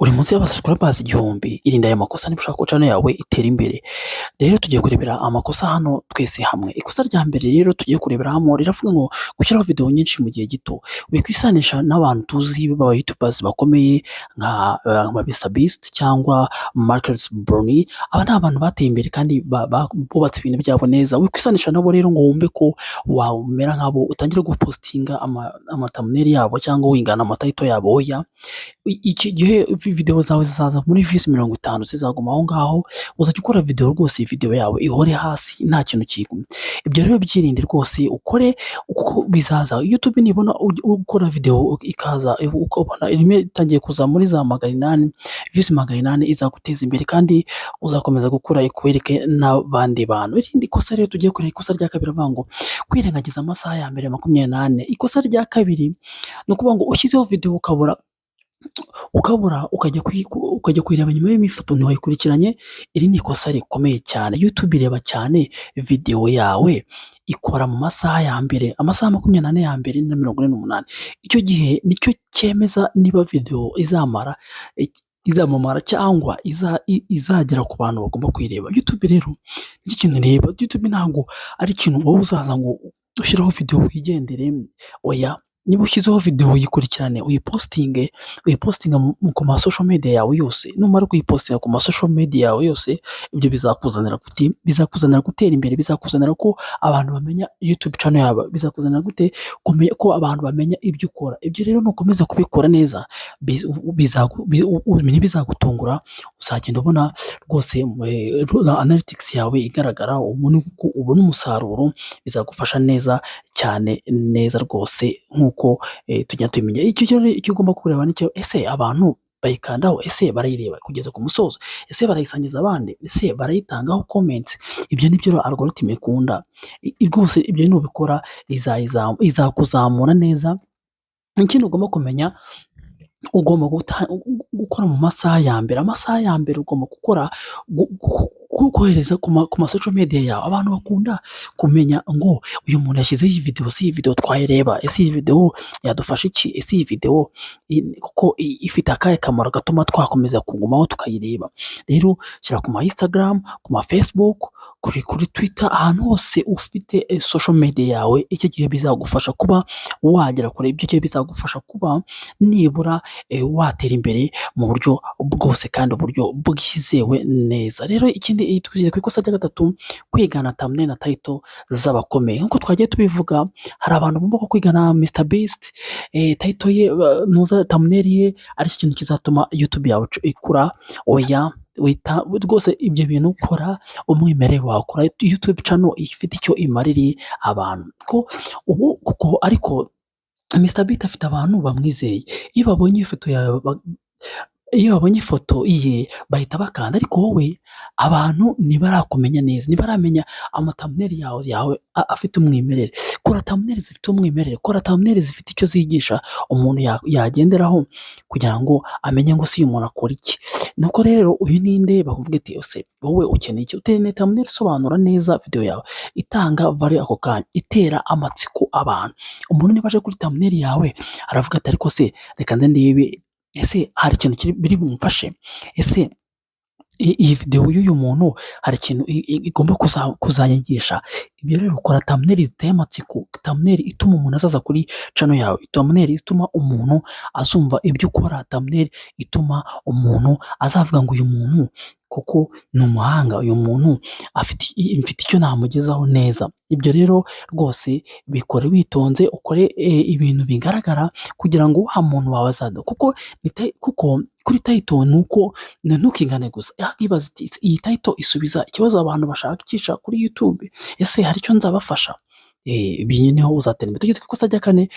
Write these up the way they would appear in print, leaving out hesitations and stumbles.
uri munsi y'abasubscribers igihumbi, irinde aya makosa niba ushaka ko channel yawe itera imbere. Rero tugiye kurebera amakosa hano twese hamwe. Ikosa rya mbere rero tugiye kurebera hamwe riravuga ngo gushyiraho video nyinshi mu gihe gito. Wikwisanisha n'abantu tuzi baba YouTubers bakomeye nka MrBeast cyangwa Marcus Brownie. Aba ni abantu bateye imbere kandi bubatse ibintu byabo neza. Wikwisanisha nabo rero ngo wumve ko wamera nkabo utangira gupostinga ama thumbnail yabo cyangwa wingana amatitle yabo. Oya, iki gihe video zawe zizaza muri views 50 zizaguma aho ngaho, uzajya ukora video rwose video yawe ihore hasi nta kintu kigumye. Ibyo rero byirinde rwose ukore uko bizaza. YouTube nibona ukora video ikaza ukabona irime itangiye kuza muri za 800 views 800 izaguteza imbere kandi uzakomeza gukura ikwereke n'abandi bantu. Irindi kosa rero tugiye kureka, ikosa rya kabiri avuga ngo kwirengagiza amasaha ya mbere 24. Ikosa rya kabiri no kuvuga ngo ushyizeho video ukabura ukajya kuyireba nyuma y'iminsi 3 ntiwayikurikiranye. Iri ni ikosa rikomeye cyane. YouTube ireba cyane video yawe ikora mu masaha ya mbere, amasaha 24 ya mbere na 48. Icyo gihe nicyo cyemeza niba video izamamara cyangwa izagera ku bantu bagomba kuyireba. YouTube rero iki kintu reba, YouTube ntabwo ari ikintu wowe uzaza ngo ushyiraho video wigendere. Oya, niba ushyizeho video uyikurikirane, uyipostinge ku ma social media yawe yose. Numara kuyipostinga ku ma social media yawe yose, ibyo bizakuzanira gutera imbere, bizakuzanira ko abantu bamenya YouTube channel yawe, bizakuzanira gute kumenya ko abantu bamenya ibyo ukora. Ibyo rero nukomeza kubikora neza bizagutungura, uzagenda ubona rwose analytics yawe igaragara, ubona umusaruro, bizagufasha neza cyane neza rwose nkuko tujya tumenya. Icyo ugomba kureba nicyo, ese abantu bayikandaho, ese barayireba kugeza ku musozo, ese barayisangiza abandi, ese barayitangaho comments. Ibyo nibyo algorithm ikunda rwose. Ibyo nubikora izakuzamura neza. Ikindi ugomba kumenya, ugomba gukora mu masaha ya mbere. Amasaha ya mbere ugomba gukora kohereza ku ma social media yawe. Abantu bakunda kumenya ngo uyu muntu yashyizeho iyi video, si iyi video twayireba, ese iyi video yadufasha iki, ese iyi video kuko ifite akahe kamaro gatuma twakomeza kugumaho tukayireba. Rero shyira ku ma Instagram, ku ma Facebook, kuri Twitter, ahantu hose ufite social media yawe. Icyo gihe bizagufasha kuba wagera kure, ibyo gihe bizagufasha kuba nibura watera imbere mu buryo bwose kandi uburyo bwizewe neza. Rero ikindi twize ku ikosa rya gatatu, kwigana thumbnail na title z'abakomeye. Nkuko twagiye tubivuga, hari abantu bumva ko kwigana MrBeast title ye nuza thumbnail ye ari ikintu kizatuma YouTube yawe ikura. Oya, wita rwose ibyo bintu ukora umwimerere wakora. YouTube channel ifite icyo imaririye abantu kuko ariko MrBeast afite abantu bamwizeye. Iyo babonye ifoto ye bahita bakanda, ariko wowe abantu ntibarakumenya neza, ntibaramenya ama thumbnail yawe afite umwimerere. Kora thumbnail zifite umwimerere, kora thumbnail zifite icyo zigisha umuntu yagenderaho kugira ngo amenye ngo si uyu muntu akora iki. Nuko rero uyu ninde bakuvuga ati ose wowe ukeneye iki, ukeneye thumbnail isobanura neza video yawe, itanga value ako kanya, itera amatsiko abantu. Umuntu niba aje kuri thumbnail yawe aravuga ati ariko se reka nze ndebe, ese hari ikintu biri bumfashe, ese iyi video y'uyu muntu hari ikintu igomba kuzanyigisha. Ibyo rero ukora thumbnail ziteye amatsiko, thumbnail ituma umuntu azaza kuri channel yawe, thumbnail ituma umuntu azumva ibyo ukora, thumbnail ituma umuntu azavuga ngo uyu muntu kuko ni umuhanga, uyu muntu mfite icyo namugezaho neza. Ibyo rero rwose bikore witonze, ukore ibintu bigaragara kugira ngo wa muntu wawe azada, kuko kuri title nuko ntukingane gusa. Yakibaza iti iyi title isubiza ikibazo abantu bashakisha kuri YouTube, ese hari icyo nzabafasha? Ibyo niho uzatera imbere. Tugeze ku ikosa rya kane,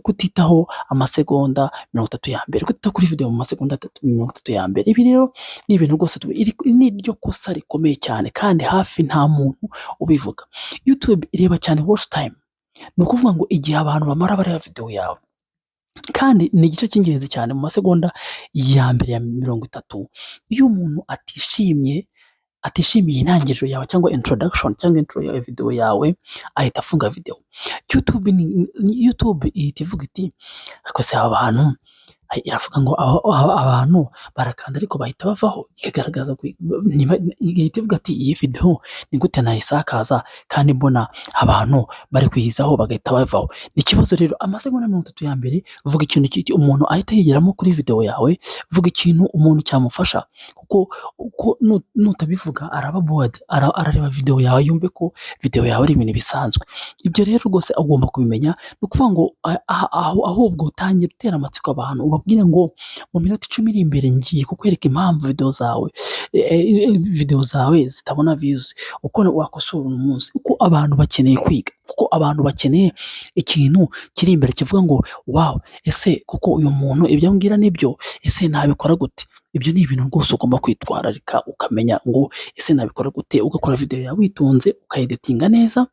kutitaho amasegonda 30 ya mbere, kutita kuri video mu masegonda 30 ya mbere. Ibi rero ni ibintu rwose ni iryo kosa rikomeye cyane kandi hafi nta muntu ubivuga. YouTube ireba cyane watch time, ni ukuvuga ngo igihe abantu bamara bareba video yawe, kandi ni igice cy'ingenzi cyane mu masegonda ya mbere ya 30. Iyo umuntu atishimiye intangiriro yawe cyangwa introduction cyangwa intro ya video yawe, ahita afunga video. YouTube ihita ivuga iti ariko se abantu iravuga ngo abantu barakanda ariko bahita bavaho, ikagaragaza igahita ivuga ati iyi video ni gute nayisakaza kandi mbona abantu bari kuyizaho bagahita bavaho. Ni ikibazo rero, amasegonda 30 ya mbere vuga ikintu umuntu ahita yigeramo kuri video yawe, vuga ikintu umuntu cyamufasha, kuko nutabivuga araba bored, arareba video yawe yumve ko video yawe ari ibintu bisanzwe. Ibyo rero rwose ugomba kubimenya, ni ukuvuga ngo ahubwo utangira utera amatsiko abantu, ubabwire ngo mu minota 10 iri imbere ngiye kukwereka impamvu video zawe zitabona views, uko wakosora uyu munsi, kuko abantu bakeneye kwiga, kuko abantu bakeneye ikintu kiri imbere kivuga ngo wow, ese kuko uyu muntu ibyo ambwira nibyo, ese nabikora gute? Ibyo ni ibintu rwose ugomba kwitwararika, ukamenya ngo ese nabikora gute, ugakora video yawe witonze, ukayiditinga neza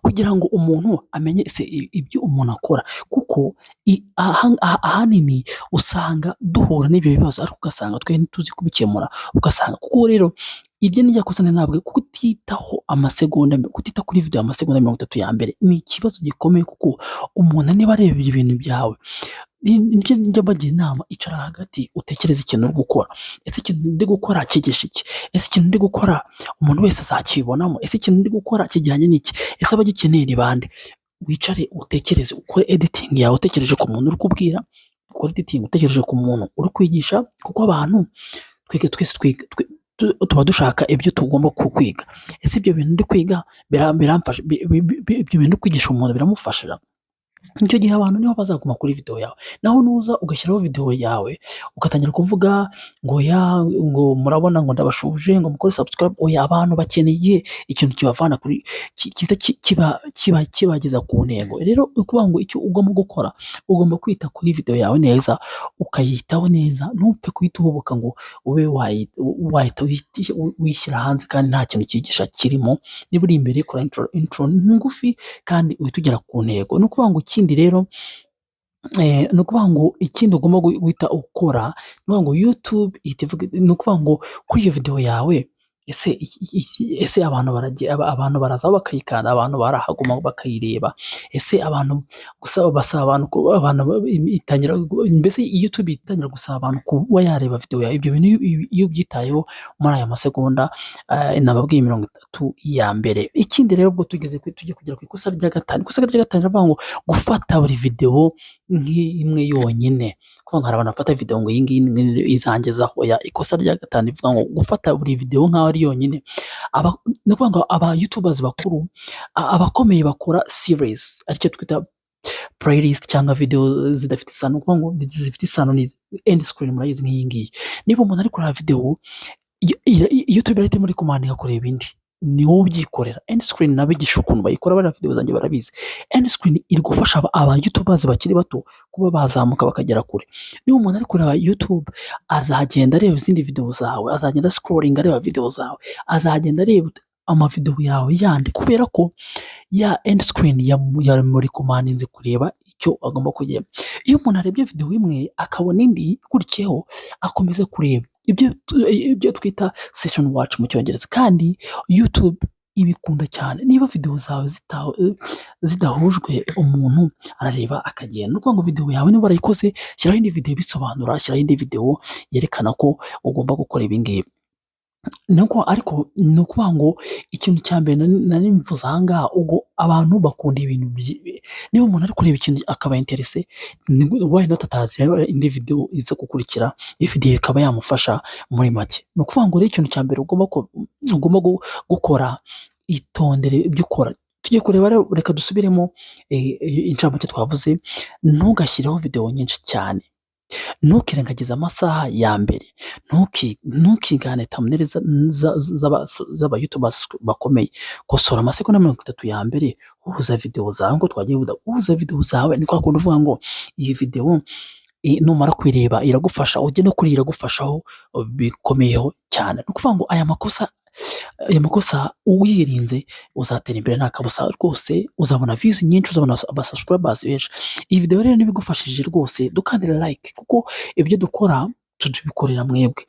kugira ngo umuntu amenye ese ibyo umuntu akora, kuko ahanini usanga duhura n'ibyo bibazo ariko ugasanga twe ntituzi kubikemura, ugasanga kuko rero iryo ni rya kosa ntabwo kutitaho amasegonda, kutita kuri video amasegonda 30 ya mbere ni ikibazo gikomeye, kuko umuntu niba areba ibintu byawe njya mbagira inama, icara hagati utekereze ikintu uri gukora, ese ikintu ndi gukora cyigisha iki, ese ikintu ndi gukora umuntu wese azakibonamo, ese ikintu ndi gukora kijyanye n'iki, ese abagikeneye ni bande? Wicare utekereze, ukore editing yawe utekereje ku muntu uri kubwira, ukore editing utekereje ku muntu uri kwigisha, kuko abantu twese tuba dushaka ibyo tugomba kwiga. Ese ibyo bintu ndi kwiga biramfasha, ibyo bintu kwigisha umuntu biramufasha? Nicyo gihe abantu niho bazaguma kuri video yawe. Naho nuza ugashyiraho video yawe ugatangira kuvuga ngo murabona ngo ndabashuje ngo mukore subscribe, oya, abantu bakeneye ikintu kibavana kuri kibageza ku ntego. Rero ukuvuga ngo icyo ugomba gukora, ugomba kwita kuri video yawe neza, ukayitaho neza, ntupfe kuhita uhubuka ngo ube wahita wishyira hanze kandi nta kintu cyigisha kirimo. Niba uri imbere kora intro ngufi kandi uhita ugera ku ntego. Ni ukuvuga ngo ikindi rero ni ukuvuga ngo ikindi ugomba guhita ukora, ni ukuvuga ngo YouTube ni ukuvuga ngo kuri iyo video yawe ese abantu baraza bakayikanda, abantu barahaguma bakayireba, ese abantu basaba abantu itangira, mbese YouTube itangira gusaba abantu kuba yareba video yawe. Ibyo bintu iyo ubyitayeho muri aya masegonda nababwiye 30 ya mbere. Ikindi rero ubwo tujye kugera ku ikosa rya gatanu. Ikosa rya gatanu riravuga ngo gufata buri video nk'imwe yonyine, kuko hari abantu bafata video ngo iyi ngiyi izangezaho. Ikosa rya gatanu rivuga ngo gufata buri video nk'aho ari yonyine. Ni ukuvuga ngo aba YouTubers bakuru, abakomeye bakora series, aricyo twita playlist cyangwa video zidafite isano. Kuvuga ngo video zifite isano ni end screen, murayizi nk'iyi ngiyi. Niba umuntu ari kureba video, YouTube irahita muri kumandika kureba indi, ni wowe ubyikorera. End screen nabigisha ukuntu bayikora, bari video zanjye barabizi. End screen iri gufasha aba YouTubers bakiri bato kuba bazamuka bakagera kure. Niba umuntu ari kureba YouTube, azagenda areba izindi video zawe, azagenda scrolling areba video zawe, azagenda areba amavideo yawe yandi, kubera ko ya end screen muri kumandinze kureba icyo agomba kugera. Iyo umuntu arebye video imwe akabona indi ikurikiyeho, akomeza kureba ibyo twita session watch mu cyongereza, kandi YouTube ibikunda cyane. Niba video zawe zidahujwe, umuntu arareba akagenda. Ni ukuvuga ngo video yawe niba warayikoze, shyiraho indi video bisobanura, shyiraho indi video yerekana ko ugomba gukora ibi ngibi. Ariko ni ukuvuga ngo ikintu cya mbere nari mvuze aha ngaha, ubwo abantu bakunda ibintu niba umuntu ari kureba ikintu akaba interese, why not atareba indi video iza gukurikira, iyo video ikaba yamufasha muri make. Ni ukuvuga ngo rero ikintu cya mbere ugomba gukora, itondere ibyo ukora. Tujye kureba rero, reka dusubiremo incamake twavuze. Ntugashyireho video nyinshi cyane, ntukirengagize amasaha ya mbere, ntukigane thumbnail z'aba YouTubers bakomeye. Kosora amasegonda 30 ya mbere, uhuza video zawe ngo twagiye uhuza video zawe. Ni kwa kundi uvuga ngo iyi video numara kwireba iragufasha, ujye no kuri iragufashaho bikomeyeho cyane. Ni ukuvuga ngo aya makosa uwirinze uzatera imbere nta kabusa rwose, uzabona views nyinshi, uzabona subscribers benshi. Iyi video rero nibigufashije rwose, dukandira like, kuko ibyo dukora tubikorera mwebwe.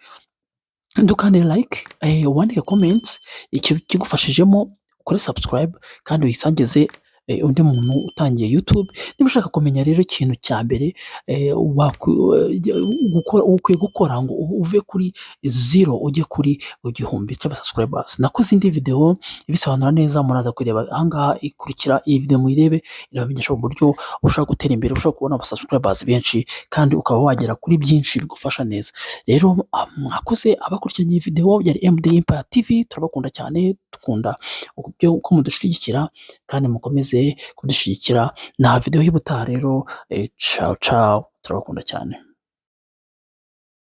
Dukandira like, wandike comments icyo kigufashijemo, ukore subscribe kandi wisangize undi muntu utangiye YouTube. Niba ushaka kumenya rero ikintu cya mbere ukwiye gukora ngo uve kuri zero ujye kuri igihumbi cy'abasubscribers. Nakoze indi video ibisobanura neza, muraza kureba aha ngaha ikurikira. Iyi video muyirebe irabamenyesha uburyo ushobora gutera imbere, ushobora kubona abasubscribers benshi kandi ukaba wagera kuri byinshi bigufasha neza. Rero mwakoze abakurikiranye iyi video, yari MD Empire TV. Turabakunda cyane, dukunda uko mudushyigikira kandi mukomeze kudushyigikira. Na video y'ubutaha rero, ciao ciao, turabakunda cyane.